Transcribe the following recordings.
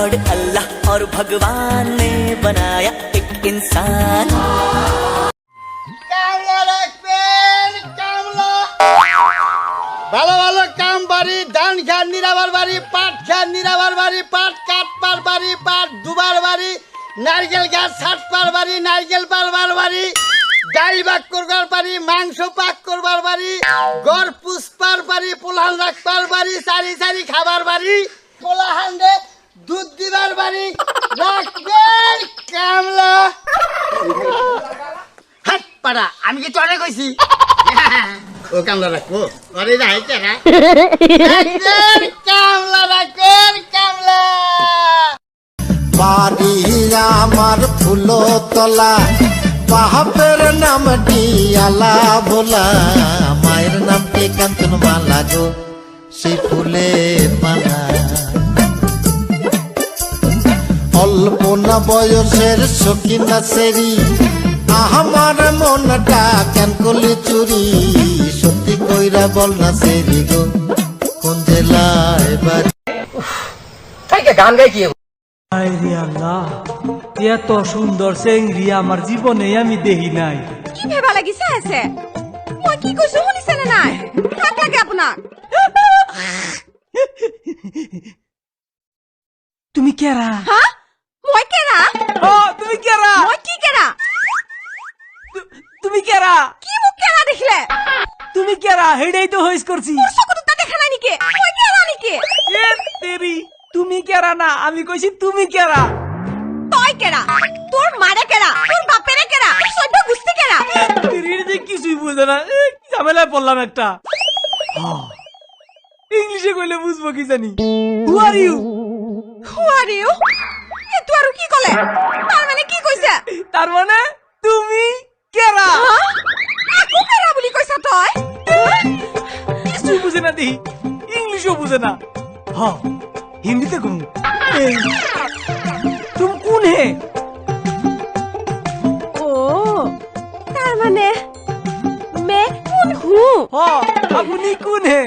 God अल्लाह और भगवान ने बनाया एक इंसान। ভালো ভালো কাম বাড়ি, ধান খান নিরাবার বাড়ি, পাট খান নিরাবার বাড়ি, পাট কাটবার বাড়ি, পাট দুবার বাড়ি, নারকেল গাছ ছাটবার বাড়ি, নারকেল পারবার বাড়ি, ডাল ভাগ করবার বাড়ি, মাংস পাক করবার বাড়ি, গড় পুষবার বাড়ি, পোলাহান রাখবার বাড়ি, সারি সারি খাবার বাড়ি, পোলাহান রে দুধ দিবার বাড়ি, রাখবেন কামলা। হাট পাড়া, আমি কি চড়ে কইছি? ও কামলা রাখবো, আরে যাই কেরা কামলা রাখবেন কামলা। বাড়ি আমার ফুলতলা, বাপের নাম ডিয়ালা ভোলা, মায়ের নাম কে কাঞ্চন মালা গো, সেই ফুলের মালা। অল্প না বয়সের সকিনা সেরি, আমার মনটা কেন করলি চুরি, সত্যি কইরা বল না সেরি গো, কোন জেলায় বাড়ি? গান গাই কি আল্লাহ, এত সুন্দর চেংড়ি আমার জীবনে আমি দেখি নাই। কি ভেবা লাগিছে আছে? মই কি কৈছো শুনিছে না নাই? হাত লাগে আপোনাক। তুমি কেরা? হা? মই কেরা? তুমি কেরা? মই কি কেরা? তুমি কেরা? কি মোক কেরা দেখিলে? তুমি কেরা? হেডেই তো হইস করছি। চকুটো তা দেখা নাই নেকি? মই কেরা নেকি? এ তেরি, তুমি কেরা না, আমি কইছি তুমি কেরা। তই কেরা? তোর মারে কেরা? তোর বাপেরে কেরা? সৈন্য গুস্তি কেরা? তেরির যে কিছুই বুঝে না, কি ঝামেলায় পড়লাম একটা। ইংলিশে কইলে বুঝবো কি জানি। Who are you? Who are you? এতো আর কি কলে? তার মানে কি কইছে? তার মানে তুমি কেরা? আকু কেরা বুলি কইছা তই? কিছুই বুঝে না দেখি, ইংলিশও বুঝে না। হিন্দিতে কম। তুম কোন হে? ও তার মানে মে কোন হু? আপনি কোন হে?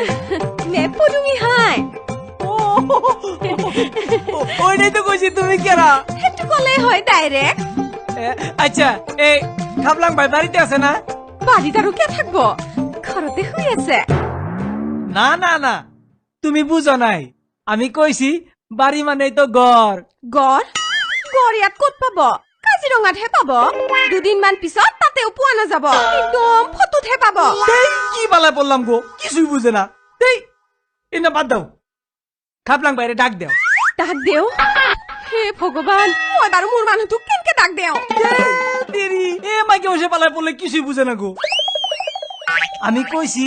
মে পুরুমি হাই। ওইটাই তো কইছি তুমি কেরা। হেতু কলে হয় ডাইরেক্ট। আচ্ছা, এই খাবলাং ভাই বাড়িতে আছে না? বাড়িতে আর কে থাকবো? ঘরতে শুই আছে। না না না, তুমি বুঝো নাই। আমি কইছি বাড়ি মানে তো ঘর। গড়? গড় ইয়াত ক'ত পাব? কাজিৰঙাতহে পাব। দুদিনমান পিছত তাতেও পোৱা নাযাব, একদম ফটোতহে পাব। কি বালা বললাম গো, কিছুই বুঝে না। এনে বাদ দাও, খাবলাং বাইরে ডাক দেও। ডাক দেও? হে ভগৱান, মই বাৰু মোৰ মানুহটোক কেনেকে ডাক দেও? তেরি, এ মাইকে বসে পালায় পড়লে কিছুই বুঝে না গো। আমি কইছি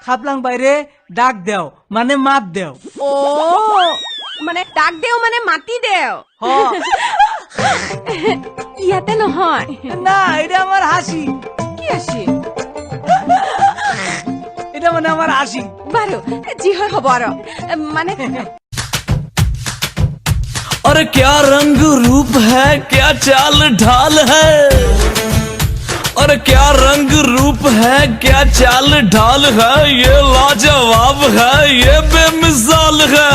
খাবলাং বাইরে ডাক দেও মানে মাত দেও। ও মানে ডাক দেও মানে মাতি দেও। ইয়াতে নহয়। না, এটা আমার হাসি। কি হাসি? এটা মানে আমার হাসি। বাৰু যি হয় হ'ব আৰু মানে और क्या रंग रूप है, क्या चाल ढाल है, और क्या रंग रूप है, क्या चाल ढाल है, ये लाजवाब है, ये बेमिसाल है।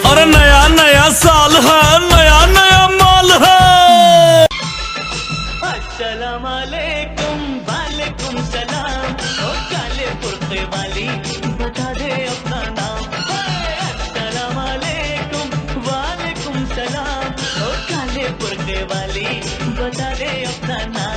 और नया नया साल है, नया नया माल है। अस्सलाम वालेकुम, वालेकुम सलाम, ओ काले कुर्ते वाली बता दे अपना नाम। अस्सलाम वालेकुम, वालेकुम सलाम, ओ काले कुर्ते वाली बता दे अपना नाम।